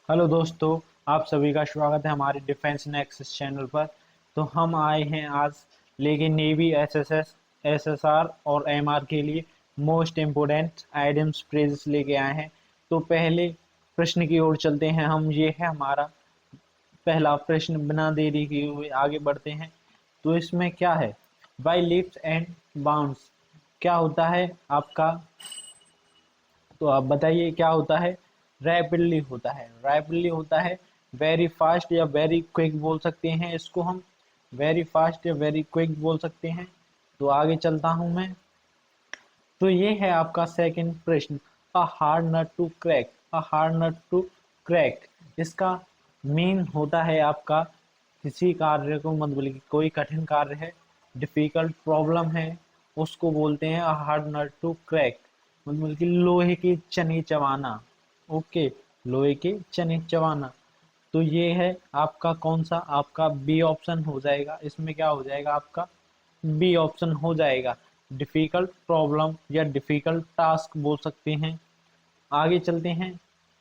Hello दोस्तों, आप सभी का स्वागत है हमारे डिफेंस नेक्सस चैनल पर। तो हम आए हैं आज लेके नेवी एसएसएस एसएसआर और एमआर के लिए मोस्ट इम्पोर्टेंट आइटम्स फ्रेजेस लेके आए हैं। तो पहले प्रश्न की ओर चलते हैं हम। ये है हमारा पहला प्रश्न। बिना देरी किए हुए आगे बढ़ते हैं। तो इसमें क्या है? बाई लीप्स एंड बाउंड्स क्या होता है आपका? तो आप बताइए क्या होता है? रैपिडली होता है, रैपिडली होता है। वेरी फास्ट या वेरी क्विक बोल सकते हैं इसको हम। वेरी फास्ट या वेरी क्विक बोल सकते हैं। तो आगे चलता हूं मैं। तो ये है आपका सेकंड प्रश्न। A hard nut to crack, a hard nut to crack इसका मीन होता है आपका किसी कार्य को, मतलब कि कोई कठिन कार्य है, डिफिकल्ट प्रॉब्लम है, उसको बोलते हैं a hard nut to crack. मतलब कि लोहे के चने चबाना। ओके, लोहे के चने चबाना। तो ये है आपका कौन सा? आपका बी ऑप्शन हो जाएगा। इसमें क्या हो जाएगा आपका? बी ऑप्शन हो जाएगा। डिफिकल्ट प्रॉब्लम या डिफिकल्ट टास्क बोल सकते हैं। आगे चलते हैं।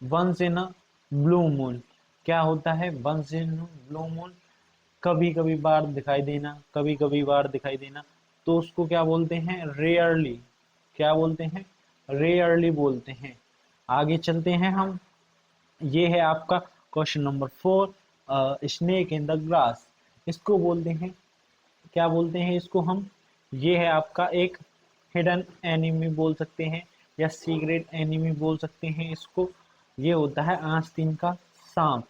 Once in a blue moon क्या होता है? वंस इन ब्लू मून कभी कभी बार दिखाई देना, कभी कभी बार दिखाई देना। तो उसको क्या बोलते हैं? रेयरली। क्या बोलते हैं? रेयरली बोलते हैं। आगे चलते हैं हम। ये है आपका question number 4। Snake in the grass इसको बोलते हैं, क्या बोलते हैं इसको हम? ये है आपका एक हिडन एनिमी बोल सकते हैं या सीक्रेट एनिमी बोल सकते हैं इसको। ये होता है आस्तीन का सांप।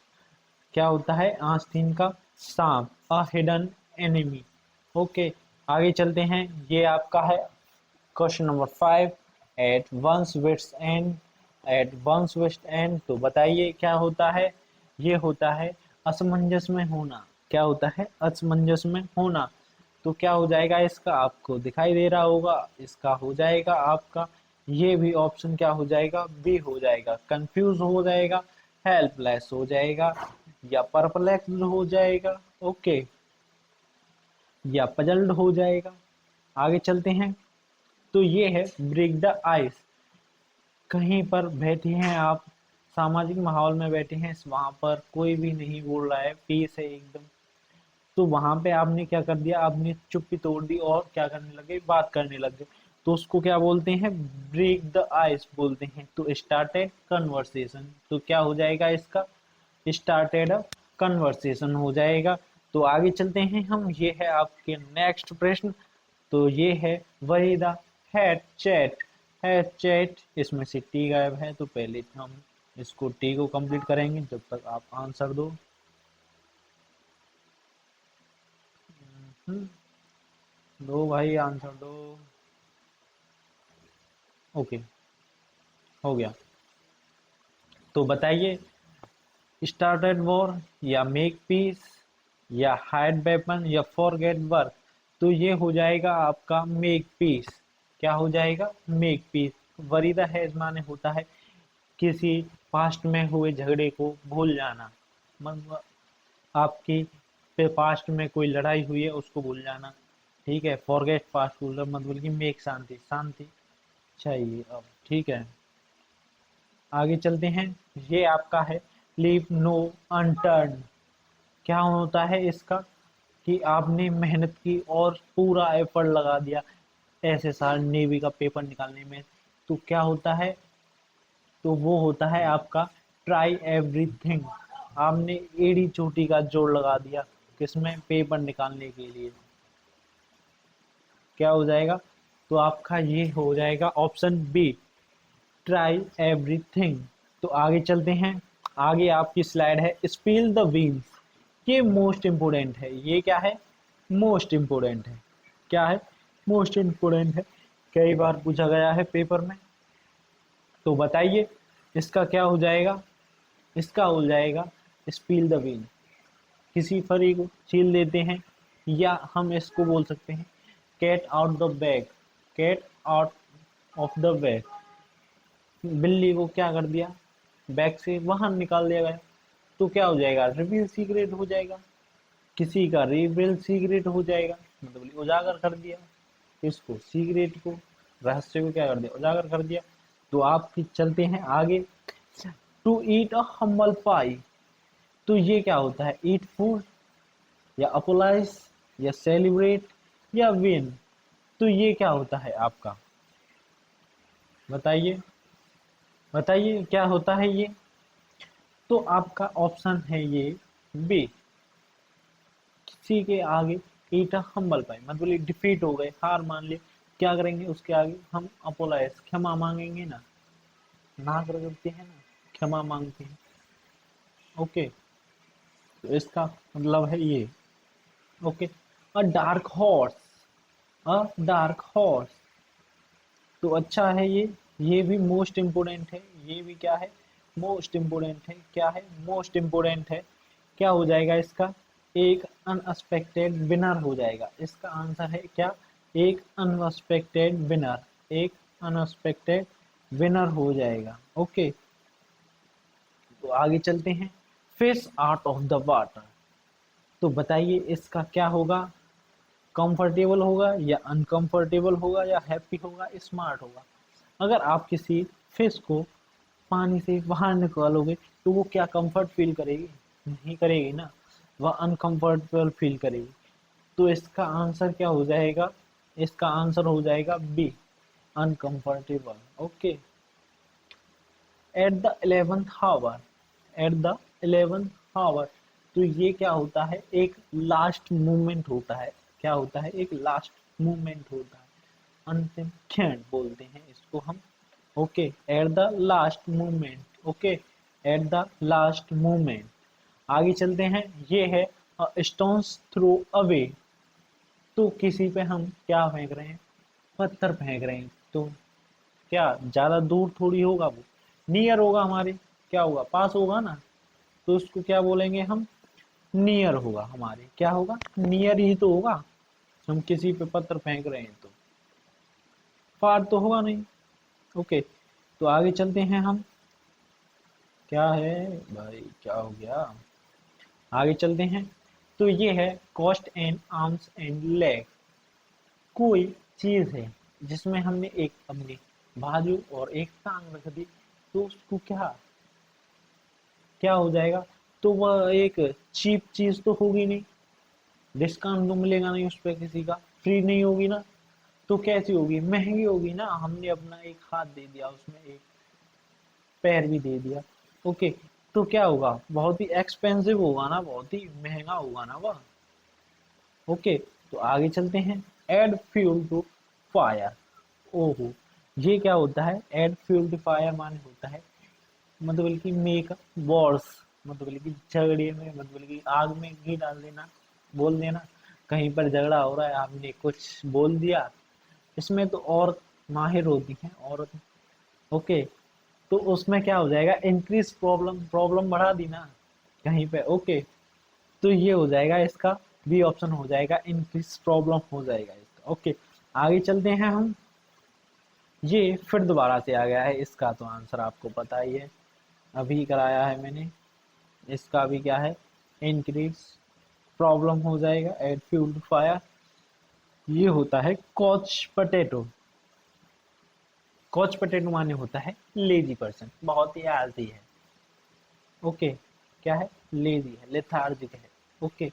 क्या होता है? आस्तीन का सांप, अ हिडन एनिमी। ओके, आगे चलते हैं। ये आपका है question number 5। At one's wits end, at one's west end तो बताइए क्या होता है? ये होता है असमंजस में होना। क्या होता है? असमंजस में होना। तो क्या हो जाएगा इसका? आपको दिखाई दे रहा होगा। इसका हो जाएगा आपका, ये भी ऑप्शन क्या हो जाएगा? बी हो जाएगा। कंफ्यूज हो जाएगा, हेल्पलेस हो जाएगा, या परप्लेक्स्ड हो जाएगा, ओके, या पजल्ड हो जाएगा। आगे चलते हैं। तो ये है ब्रेक द आइस। कहीं पर बैठे हैं आप, सामाजिक माहौल में बैठे हैं, वहां पर कोई भी नहीं बोल रहा है, पीस है एकदम। तो वहां पे आपने क्या कर दिया? आपने चुप्पी तोड़ दी और क्या करने लगे? बात करने लगे। तो उसको क्या बोलते हैं? ब्रेक द आइस बोलते हैं। तो स्टार्टेड कन्वर्सेशन, तो क्या हो जाएगा इसका? स्टार्टेड अ कन्वर्सेशन हो जाएगा। तो आगे चलते हैं हम। ये है आपके नेक्स्ट प्रश्न। तो ये है वही the had chat, had chat इसमें से टी गायब है, तो पहले हम इसको टी को कंप्लीट करेंगे जब तक आप आंसर दो। हम्म, दो भाई आंसर दो। ओके, हो गया। तो बताइए, स्टार्टेड वॉर या मेक पीस या हाइड वेपन या फॉरगेट वर्क। तो ये हो जाएगा आपका मेक पीस। क्या हो जाएगा? Make peace. वरीदा है माने होता है किसी पास्ट में हुए झगड़े को भूल जाना। मतलब आपकी पास्ट में कोई लड़ाई हुई है उसको भूल जाना। ठीक है, फॉरगेट पास्ट मतलब कि मेक शांति, शांति चाहिए अब। ठीक है, आगे चलते हैं। ये आपका है लीव नो अनटर्न। क्या होता है इसका? कि आपने मेहनत की और पूरा एफर्ट लगा दिया ऐसे साल नेवी का पेपर निकालने में। तो क्या होता है? तो वो होता है आपका ट्राई एवरीथिंग। आपने एड़ी चोटी का जोर लगा दिया किसमें? पेपर निकालने के लिए। क्या हो जाएगा? तो आपका ये हो जाएगा ऑप्शन बी, ट्राई एवरीथिंग। तो आगे चलते हैं। आगे आपकी स्लाइड है स्पिल द बीन्स। ये मोस्ट इम्पोर्टेंट है। ये क्या है? मोस्ट इम्पोर्टेंट है। क्या है? मोस्ट इम्पोर्टेंट है, कई बार पूछा गया है पेपर में। तो बताइए इसका क्या हो जाएगा? इसका हो जाएगा स्पिल द बीन। किसी फरी को छील देते हैं, या हम इसको बोल सकते हैं cat out the bag, cat out of the bag. बिल्ली को क्या कर दिया? बैग से बाहर निकाल दिया गया। तो क्या हो जाएगा? रिवील सीक्रेट हो जाएगा। किसी का रिवील सीक्रेट हो जाएगा, मतलब उजागर कर दिया। इसको सीक्रेट को, रहस्य को क्या कर दिया? उजागर कर दिया। तो आप चलते हैं आगे। टू ईट अ हम्बल पाई, तो ये क्या होता है? ईट फूड या अपोलाइज या सेलिब्रेट या विन, तो ये क्या होता है आपका? बताइए, बताइए क्या होता है ये? तो आपका ऑप्शन है ये बी, किसी के आगे ईट हम्बल पाई, मतलब डिफीट हो गए, हार मान ली, क्या करेंगे उसके आगे? हम अपोलाइज, क्षमा मांगेंगे ना, नाक रगड़ते हैं ना, क्षमा मांगते हैं। ओके, तो इसका मतलब है ये। ओके, अ डार्क हॉर्स, अ डार्क हॉर्स, तो अच्छा है ये भी मोस्ट इम्पोर्टेंट है, ये भी क्या है? मोस्ट इम्पोर्टेंट है। क्या है? मोस्ट इम्पोर्टेंट है। क्या हो जाएगा इसका? एक अनएक्सपेक्टेड विनर हो जाएगा। इसका आंसर है क्या? एक अनएक्सपेक्टेड विनर, एक अनएक्सपेक्टेड विनर हो जाएगा। ओके, तो आगे चलते हैं। Fish out of the water, तो बताइए इसका क्या होगा? कंफर्टेबल होगा या अनकंफर्टेबल होगा या हैप्पी होगा, स्मार्ट होगा? अगर आप किसी फिश को पानी से बाहर निकालोगे तो वो क्या कंफर्ट फील करेगी? नहीं करेगी ना, वह अनकंफर्टेबल फील करेगी। तो इसका आंसर क्या हो जाएगा? इसका आंसर हो जाएगा B, uncomfortable. Okay, at the 11th hour, at the 11th hour, तो ये क्या होता है? एक लास्ट मूवमेंट होता है। क्या होता है? एक लास्ट मूवमेंट होता है, अंतिम क्षण बोलते हैं इसको हम। Okay, at the last movement. Okay, at the last movement. आगे चलते हैं। ये है स्टोन्स थ्रो अवे, तो किसी पे हम क्या फेंक रहे हैं? पत्थर फेंक रहे हैं, तो क्या ज्यादा दूर थोड़ी होगा, वो नियर होगा हमारे, क्या होगा? पास होगा ना, तो उसको क्या बोलेंगे हम? नियर होगा हमारे। क्या होगा? नियर ही तो होगा। हम किसी पे पत्थर फेंक रहे हैं तो फार तो होगा नहीं। ओके, तो आगे चलते हैं हम। क्या है भाई, क्या हो गया? आगे चलते हैं। तो ये है cost and arms and leg, कोई चीज है जिसमें हमने एक अपनी बाजू और एक टांग रख दी, तो उसको क्या क्या हो जाएगा? तो वह एक चीप चीज तो होगी नहीं, डिस्काउंट तो मिलेगा नहीं उस पर, किसी का फ्री नहीं होगी ना, तो कैसी होगी? महंगी होगी ना। हमने अपना एक हाथ दे दिया उसमें, एक पैर भी दे दिया। ओके, तो क्या होगा? बहुत ही एक्सपेंसिव होगा ना, बहुत ही महंगा होगा ना वह। ओके, तो आगे चलते हैं। एड फ्यूल टू फायर, ओहो, ये क्या होता है? एड फ्यूल टू फायर माने होता है, मतलब कि मेक वॉर्स, मतलब कि झगड़े में, मतलब कि आग में घी डाल देना, बोल देना कहीं पर झगड़ा हो रहा है, आपने कुछ बोल दिया। इसमें तो और माहिर होती हैं औरत। ओके, तो उसमें क्या हो जाएगा? इंक्रीज प्रॉब्लम, प्रॉब्लम बढ़ा दी ना कहीं पे। ओके, तो ये हो जाएगा इसका बी ऑप्शन हो जाएगा, इंक्रीज प्रॉब्लम हो जाएगा इसका। ओके, आगे चलते हैं हम। ये फिर दोबारा से आ गया है, इसका तो आंसर आपको पता ही है, अभी कराया है मैंने। इसका भी क्या है? इंक्रीज प्रॉब्लम हो जाएगा, एड फ्यूल टू फायर। ये होता है कॉच पटेटो। कॉच पटेटो माने होता है लेजी पर्सन, बहुत ही आलसी है। ओके, क्या है? लेजी है, लेथार्जिक है। ओके,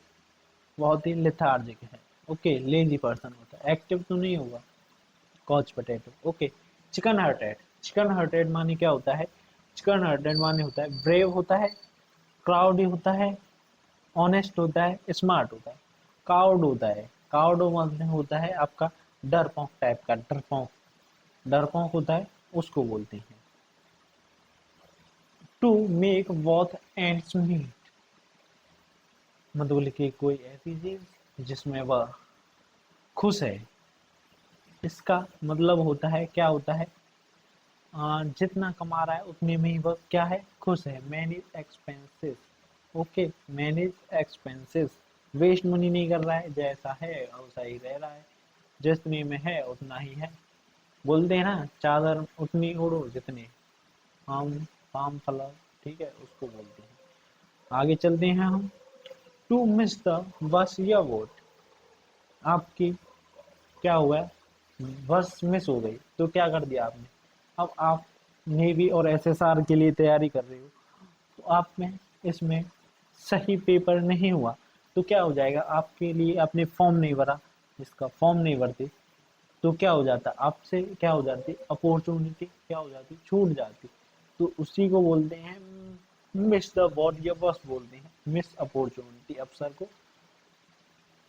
बहुत ही लेथार्जिक है। ओके, लेजी पर्सन होता है, एक्टिव तो नहीं होगा। Couch potato. Okay, chicken hearted, chicken hearted माने क्या होता है? चिकन हार्टेड माने होता है ब्रेव होता है, क्राउडी होता है, ऑनेस्ट होता है, स्मार्ट होता है। काउड होता है, काउड मतलब होता है आपका डरपोक टाइप का, डरपोक, डरपोक होता है, उसको बोलते हैं। To make both ends meet, मतलब कि कोई ऐसी चीज जिसमें वह खुश है। इसका मतलब होता है, क्या होता है? जितना कमा रहा है उतने में ही वह क्या है? खुश है। Manage expenses. Okay, manage expenses, waste money नहीं कर रहा है, जैसा है वैसा ही रह रहा है, जितने में है उतना ही है। बोलते हैं ना, चादर उतनी ओढ़ो जितने हम पाम फैलाओ, ठीक है, उसको बोलते हैं। आगे चलते हैं हम। टू मिस द बस या वोट, आपकी क्या हुआ है? बस मिस हो गई, तो क्या कर दिया आपने? अब आप नेवी और एसएसआर के लिए तैयारी कर रहे हो, तो आप में इसमें सही पेपर नहीं हुआ तो क्या हो जाएगा, आपके लिए आपने फॉर्म नहीं भरा, इसका फॉर्म नहीं भरते तो क्या हो जाता, आपसे क्या हो जाती, अपॉर्चुनिटी क्या हो जाती, छूट जाती। तो उसी को बोलते हैं मिस द बॉट, या बस बोलते हैं मिस अपॉर्चुनिटी, अवसर को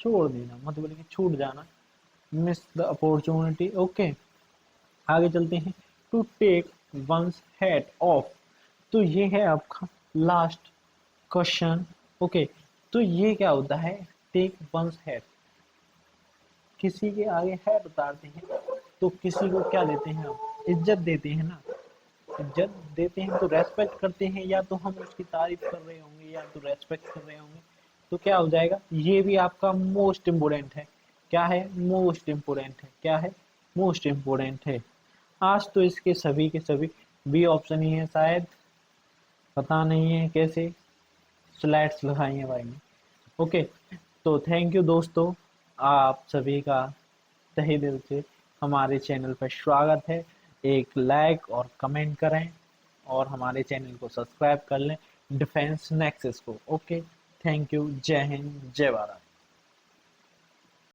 छोड़ देना, मतलब कि छूट जाना, मिस द अपॉर्चुनिटी। ओके, आगे चलते हैं। To take one's head off, तो ये है आपका लास्ट क्वेश्चन। ओके, तो ये क्या होता है, टेक वंस हेड, किसी के आगे हेड उतारते हैं, तो किसी को क्या देते हैं आप, इज्जत देते हैं ना, इज्जत देते हैं तो रेस्पेक्ट करते हैं, या तो हम उसकी तारीफ कर रहे होंगे या तो रेस्पेक्ट कर रहे होंगे। तो क्या हो जाएगा, ये भी आपका मोस्ट इम्पोर्टेंट है। क्या है, मोस्ट इम्पोर्टेंट है, क्या है, मोस्ट इम्पोर्टेंट है। आज तो इसके सभी के सभी बी ऑप्शन ही है शायद, पता नहीं है कैसे स्लाइड्स लगाई हैं भाई ने। ओके, तो थैंक यू दोस्तों, आप सभी का तहे दिल से हमारे चैनल पर स्वागत है। एक लाइक और कमेंट करें और हमारे चैनल को सब्सक्राइब कर लें, डिफेंस नेक्सस को। ओके, थैंक यू, जय हिंद, जय भारत।